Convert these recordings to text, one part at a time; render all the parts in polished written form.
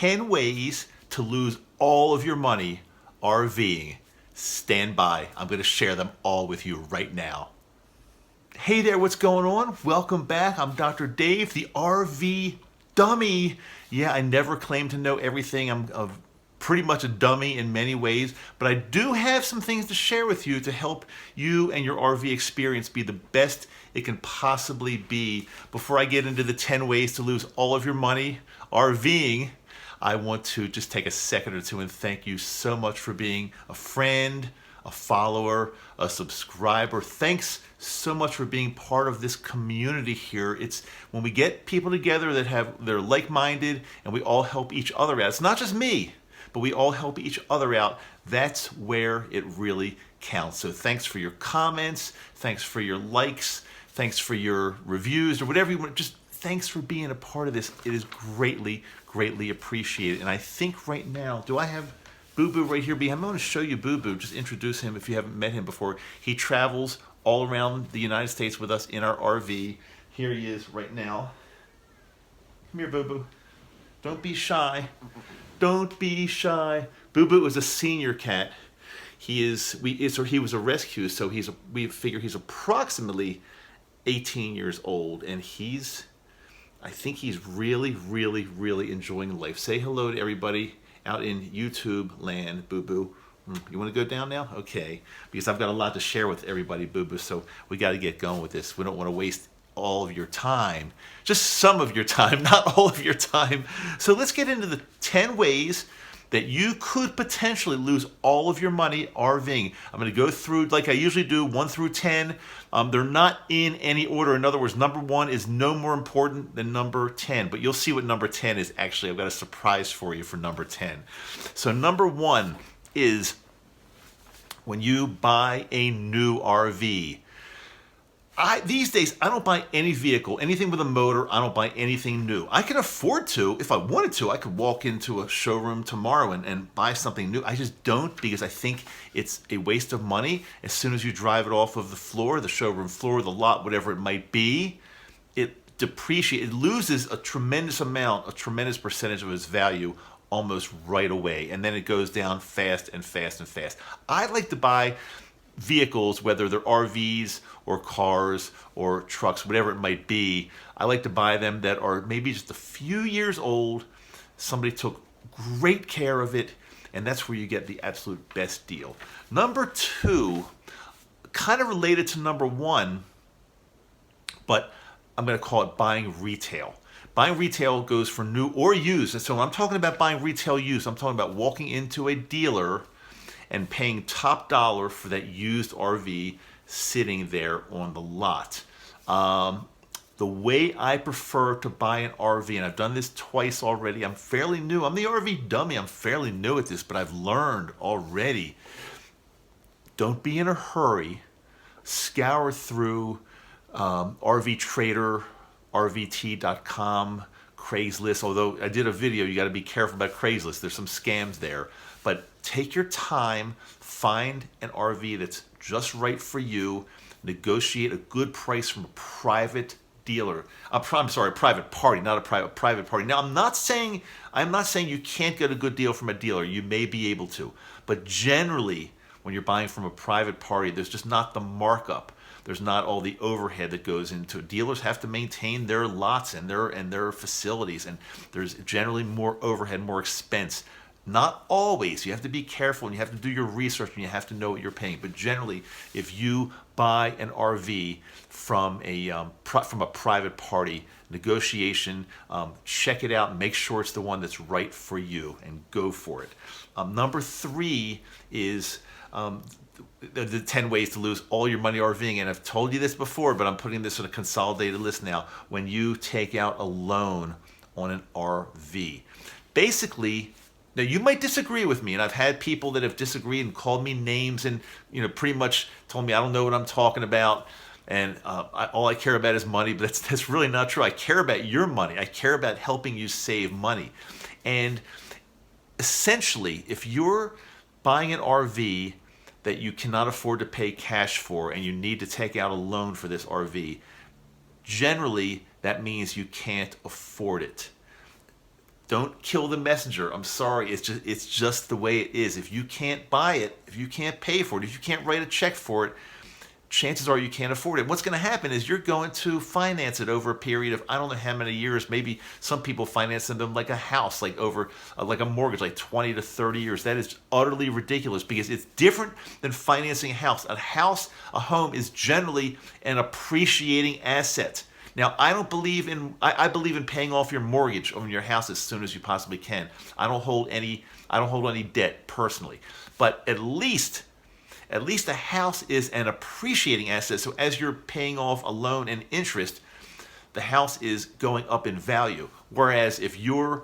10 ways to lose all of your money RVing. Stand by. I'm going to share them all with you right now. Hey there, what's going on? Welcome back. I'm Dr. Dave, the RV dummy. Yeah, I never claim to know everything. I'm pretty much a dummy in many ways, but I do have some things to share with you to help you and your RV experience be the best it can possibly be. Before I get into the 10 ways to lose all of your money RVing, I want to just take a second or two and thank you so much for being a friend, a follower, a subscriber. Thanks so much for being part of this community here. It's when we get people together they're like-minded and we all help each other out. It's not just me, but we all help each other out. That's where it really counts. So thanks for your comments, thanks for your likes, thanks for your reviews or whatever you want. Just thanks for being a part of this. It is greatly, greatly appreciated. And I think right now, do I have Boo Boo right here behind? I'm going to show you Boo Boo. Just introduce him if you haven't met him before. He travels all around the United States with us in our RV. Here he is right now. Come here, Boo Boo. Don't be shy. Don't be shy. Boo Boo is a senior cat. He was a rescue, so we figure he's approximately 18 years old, and I think he's really, really, really enjoying life. Say hello to everybody out in YouTube land, Boo Boo. You want to go down now? Okay, because I've got a lot to share with everybody, Boo Boo, so we got to get going with this. We don't want to waste all of your time. Just some of your time, not all of your time. So let's get into the 10 ways that you could potentially lose all of your money RVing. I'm going to go through, like I usually do, 1 through 10. They're not in any order. In other words, number 1 is no more important than number 10. But you'll see what number 10 is. Actually, I've got a surprise for you for number 10. So number 1 is when you buy a new RV. These days, I don't buy any vehicle, anything with a motor. I don't buy anything new. I can afford to. If I wanted to, I could walk into a showroom tomorrow and buy something new. I just don't, because I think it's a waste of money. As soon as you drive it off of the floor, the showroom floor, the lot, whatever it might be, it depreciates. It loses a tremendous percentage of its value almost right away. And then it goes down fast and fast and fast. I like to buy vehicles, whether they're RVs or cars or trucks, whatever it might be. I like to buy them that are maybe just a few years old. Somebody took great care of it, and that's where you get the absolute best deal. Number 2, kind of related to number 1, but I'm going to call it buying retail. Buying retail goes for new or used. And so when I'm talking about buying retail used, I'm talking about walking into a dealer and paying top dollar for that used RV sitting there on the lot. The way I prefer to buy an RV, and I've done this twice already, I'm fairly new. I'm the RV dummy. I'm fairly new at this, but I've learned already. Don't be in a hurry. Scour through RV Trader, RVT.com, Craigslist. Although I did a video, you got to be careful about Craigslist. There's some scams there. But take your time, find an RV that's just right for you, negotiate a good price from a private dealer. I'm sorry, a private party, not a private party. Now, I'm not saying you can't get a good deal from a dealer. You may be able to. But generally, when you're buying from a private party, there's just not the markup. There's not all the overhead that goes into it. Dealers have to maintain their lots and their facilities, and there's generally more overhead, more expense. Not always. You have to be careful, and you have to do your research, and you have to know what you're paying. But generally, if you buy an RV from a private party, negotiation, check it out and make sure it's the one that's right for you, and go for it. Number 3 is the 10 ways to lose all your money RVing. And I've told you this before, but I'm putting this on a consolidated list now. When you take out a loan on an RV. Basically, now you might disagree with me, and I've had people that have disagreed and called me names and pretty much told me I don't know what I'm talking about, and all I care about is money. But that's really not true. I care about your money. I care about helping you save money. And essentially, if you're buying an RV that you cannot afford to pay cash for and you need to take out a loan for this RV, generally that means you can't afford it. Don't kill the messenger. I'm sorry. It's just the way it is. If you can't buy it, if you can't pay for it, if you can't write a check for it, chances are you can't afford it. What's going to happen is you're going to finance it over a period of I don't know how many years. Maybe some people finance them like a house, like over like a mortgage, like 20 to 30 years. That is utterly ridiculous because it's different than financing a house. A home is generally an appreciating asset. Now, I don't believe in. I believe in paying off your mortgage on your house as soon as you possibly can. I don't hold any debt personally, but at least a house is an appreciating asset. So as you're paying off a loan and interest, the house is going up in value. Whereas if you're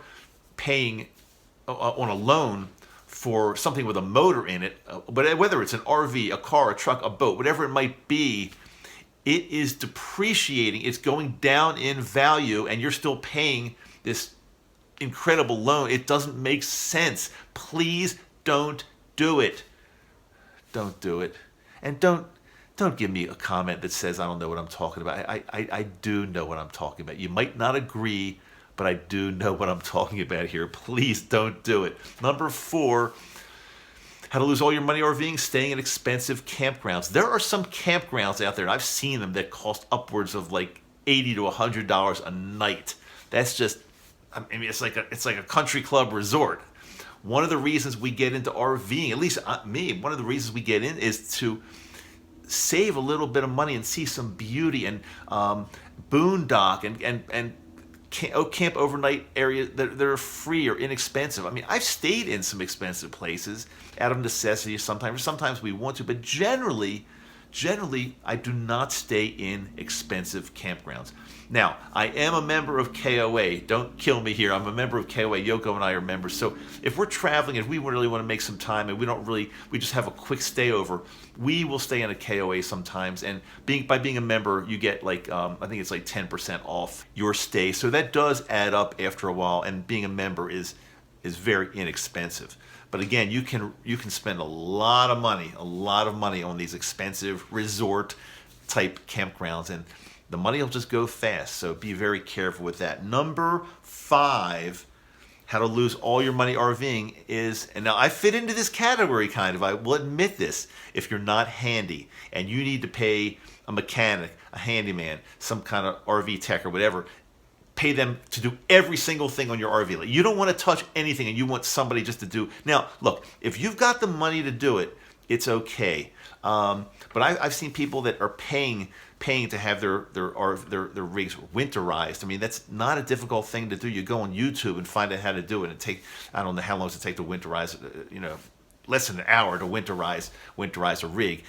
paying on a loan for something with a motor in it, but whether it's an RV, a car, a truck, a boat, whatever it might be, it is depreciating. It's going down in value, and you're still paying this incredible loan. It doesn't make sense. Please don't do it. Don't do it. And don't give me a comment that says I don't know what I'm talking about. I do know what I'm talking about. You might not agree, but I do know what I'm talking about here. Please don't do it. Number 4, how to lose all your money RVing, staying at expensive campgrounds. There are some campgrounds out there, and I've seen them, that cost upwards of like $80 to $100 a night. That's just, I mean, it's like a country club resort. One of the reasons we get into RVing, at least me, one of the reasons we get in is to save a little bit of money and see some beauty and boondock and camp overnight areas that are free or inexpensive. I mean, I've stayed in some expensive places out of necessity sometimes we want to, but generally I do not stay in expensive campgrounds. Now, I am a member of KOA. Don't kill me here. I'm a member of KOA. Yoko and I are members. So if we're traveling and we really want to make some time and we just have a quick stay over, we will stay in a KOA sometimes. And by being a member, you get like, I think it's like 10% off your stay. So that does add up after a while. And being a member is very inexpensive. But again, you can spend a lot of money on these expensive resort type campgrounds, and the money will just go fast. So be very careful with that. Number 5, how to lose all your money RVing is, and now I fit into this category kind of, I will admit this, if you're not handy and you need to pay a mechanic, a handyman, some kind of RV tech or whatever, pay them to do every single thing on your RV. Like, you don't want to touch anything and you want somebody just to do. Now, look, if you've got the money to do it, it's okay. But I've seen people that are paying to have their rigs winterized. I mean, that's not a difficult thing to do. You go on YouTube and find out how to do it. I don't know how long does it take to winterize, less than an hour to winterize a rig.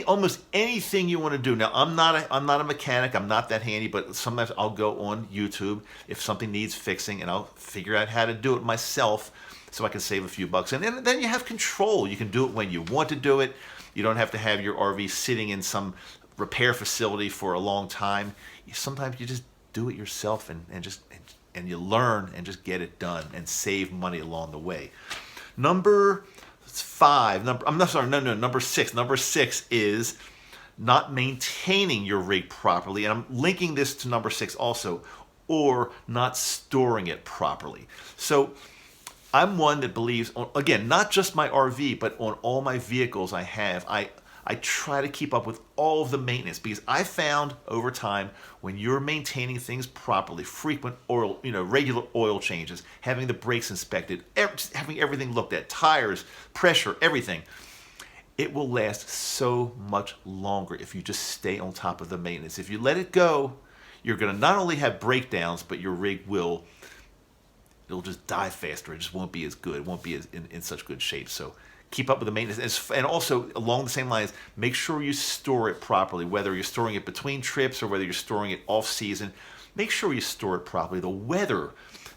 Almost anything you want to do. Now, I'm not a mechanic. I'm not that handy, but sometimes I'll go on YouTube if something needs fixing, and I'll figure out how to do it myself so I can save a few bucks. And then you have control. You can do it when you want to do it. You don't have to have your RV sitting in some repair facility for a long time. Sometimes you just do it yourself and you learn and just get it done and save money along the way. Number 6. Number 6 is not maintaining your rig properly. And I'm linking this to number 6 also, or not storing it properly. So I'm one that believes, again, not just my RV, but on all my vehicles I have, I try to keep up with all of the maintenance, because I found over time when you're maintaining things properly, frequent oil, regular oil changes, having the brakes inspected, having everything looked at, tires, pressure, everything, it will last so much longer if you just stay on top of the maintenance. If you let it go, you're going to not only have breakdowns, but your rig it'll just die faster. It just won't be as good. It won't be in such good shape. So keep up with the maintenance. And also, along the same lines, make sure you store it properly, whether you're storing it between trips or whether you're storing it off-season. Make sure you store it properly. The weather,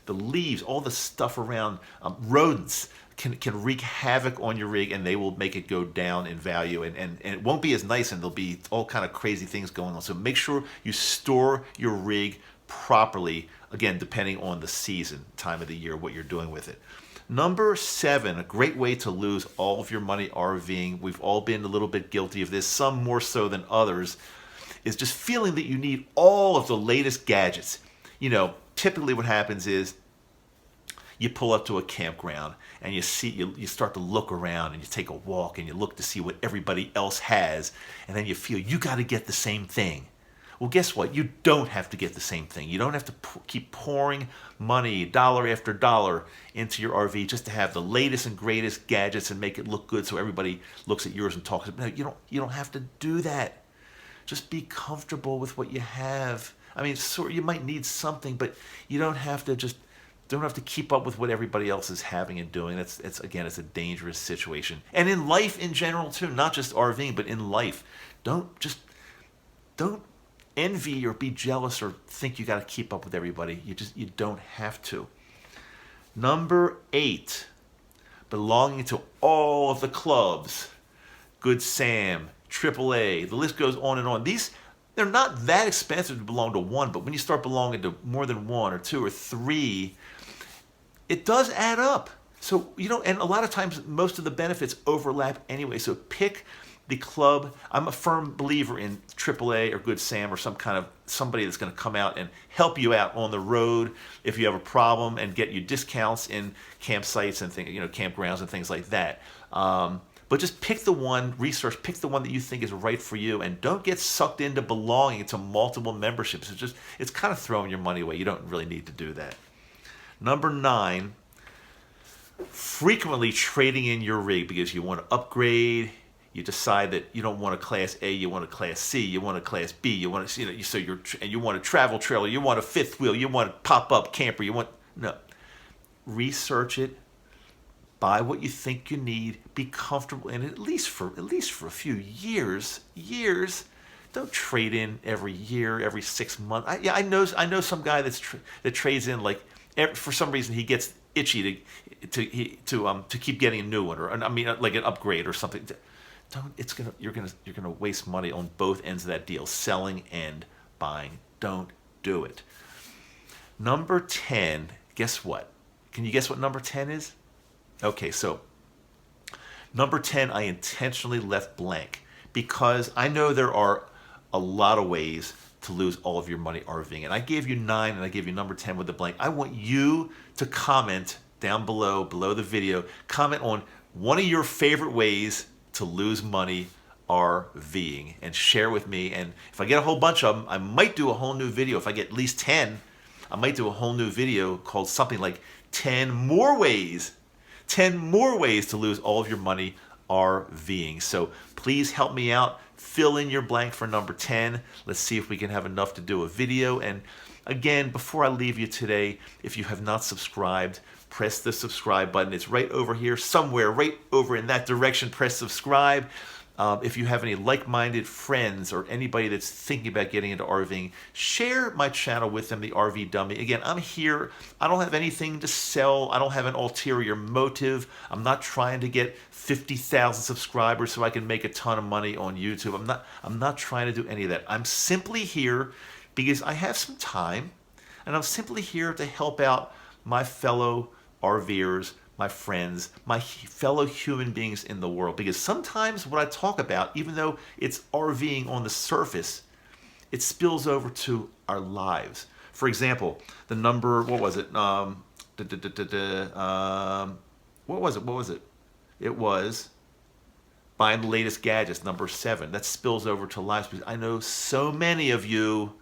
the leaves, all the stuff around, rodents can wreak havoc on your rig, and they will make it go down in value, and it won't be as nice, and there'll be all kind of crazy things going on. So make sure you store your rig properly, again, depending on the season, time of the year, what you're doing with it. Number 7, a great way to lose all of your money RVing, we've all been a little bit guilty of this, some more so than others, is just feeling that you need all of the latest gadgets. Typically what happens is You pull up to a campground and you start to look around and you take a walk and you look to see what everybody else has, and then you feel you got to get the same thing. Well, guess what? You don't have to get the same thing. You don't have to keep pouring money, dollar after dollar, into your RV just to have the latest and greatest gadgets and make it look good so everybody looks at yours and talks. No, you don't have to do that. Just be comfortable with what you have. I mean, you might need something, but you don't have to keep up with what everybody else is having and doing. It's a dangerous situation. And in life in general too, not just RVing, but in life. Don't envy or be jealous or think you got to keep up with everybody. You don't have to. Number 8, belonging to all of the clubs. Good Sam, AAA, the list goes on and on. They're not that expensive to belong to one, but when you start belonging to more than one or two or three, it does add up. So, and a lot of times most of the benefits overlap anyway. So pick the club. I'm a firm believer in AAA or Good Sam or somebody that's going to come out and help you out on the road if you have a problem and get you discounts in campsites and campgrounds and things like that. But just pick the one, pick the one that you think is right for you, and don't get sucked into belonging to multiple memberships. It's kind of throwing your money away. You don't really need to do that. Number 9, frequently trading in your rig because you want to upgrade. You decide that you don't want a Class A, you want a Class C, you want a Class B, you want you want a travel trailer, you want a fifth wheel, you want a pop-up camper, no. Research it, buy what you think you need, be comfortable in it at least for a few years. Don't trade in every year, every 6 months. I know some guy that trades in for some reason he gets itchy to keep getting a new one, or like an upgrade or something. You're gonna waste money on both ends of that deal, selling and buying. Don't do it. Number 10, guess what? Can you guess what number 10 is? Okay, so number 10 I intentionally left blank because I know there are a lot of ways to lose all of your money RVing. And I gave you 9 and I gave you number 10 with the blank. I want you to comment down below the video, comment on one of your favorite ways to lose money RVing and share with me. And if I get a whole bunch of them, I might do a whole new video. If I get at least 10, I might do a whole new video called something like 10 more ways to lose all of your money RVing. So please help me out. Fill in your blank for number 10. Let's see if we can have enough to do a video. And again, before I leave you today, if you have not subscribed, press the subscribe button. It's right over here somewhere, right over in that direction. Press subscribe. If you have any like-minded friends or anybody that's thinking about getting into RVing, share my channel with them, the RV Dummy. Again, I'm here. I don't have anything to sell. I don't have an ulterior motive. I'm not trying to get 50,000 subscribers so I can make a ton of money on YouTube. I'm not trying to do any of that. I'm simply here because I have some time, and I'm simply here to help out my fellow RVers, my friends, my fellow human beings in the world. Because sometimes what I talk about, even though it's RVing on the surface, it spills over to our lives. For example, the number, what was it? What was it? It was buying the latest gadgets, number 7. That spills over to lives because I know so many of you,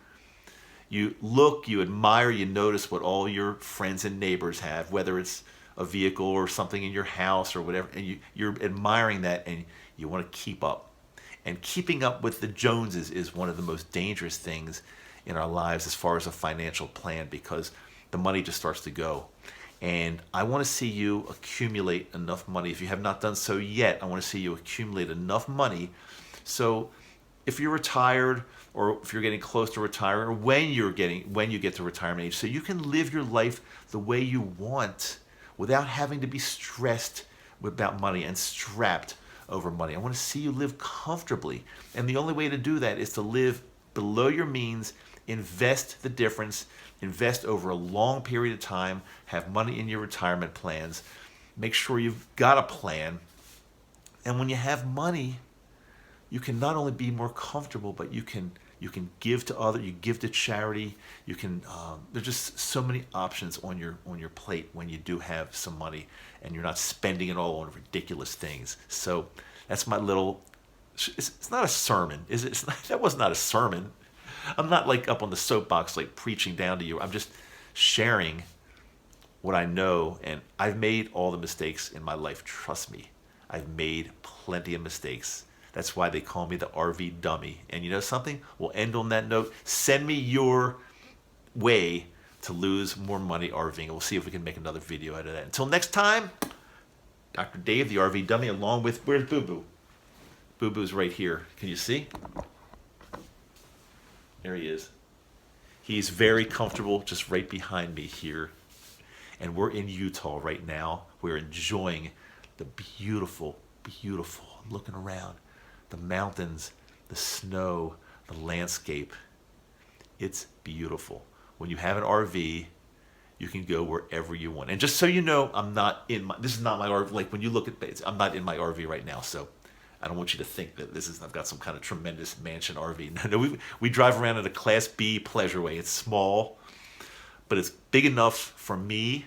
you look, you admire, you notice what all your friends and neighbors have, whether it's a vehicle or something in your house or whatever, and you're admiring that and you want to keep up. And keeping up with the Joneses is one of the most dangerous things in our lives as far as a financial plan, because the money just starts to go. And I want to see you accumulate enough money. If you have not done so yet, I want to see you accumulate enough money so if you're retired or if you're getting close to retiring, or when you get to retirement age, so you can live your life the way you want without having to be stressed about money and strapped over money. I want to see you live comfortably. And the only way to do that is to live below your means, invest the difference, invest over a long period of time, have money in your retirement plans, make sure you've got a plan. And when you have money, you can not only be more comfortable, but you can You can give to other. You give to charity. You can. There's just so many options on your plate when you do have some money, and you're not spending it all on ridiculous things. So that's my little. It's not a sermon, is it? That was not a sermon. I'm not like up on the soapbox like preaching down to you. I'm just sharing what I know, and I've made all the mistakes in my life. Trust me, I've made plenty of mistakes. That's why they call me the RV dummy. And you know something? We'll end on that note. Send me your way to lose more money RVing, and we'll see if we can make another video out of that. Until next time, Dr. Dave, the RV dummy, along with, where's Boo Boo? Boo Boo's right here. Can you see? There he is. He's very comfortable just right behind me here. And we're in Utah right now. We're enjoying the beautiful, beautiful, I'm looking around, the mountains, the snow, the landscape. It's beautiful. When you have an RV, you can go wherever you want. And just so you know, I'm not in my, this is not my RV. Like when you look at, I'm not in my RV right now. So I don't want you to think that this is, I've got some kind of tremendous mansion RV. No, we drive around in a Class B Pleasureway. It's small, but it's big enough for me,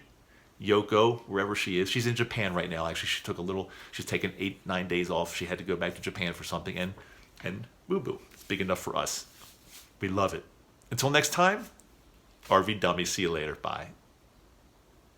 Yoko, wherever she is. She's in Japan right now. Actually, she took a little, she's taken 8-9 days off. She had to go back to Japan for something, and Boo Boo. It's big enough for us. We love it. Until next time, RV Dummy. See you later. Bye.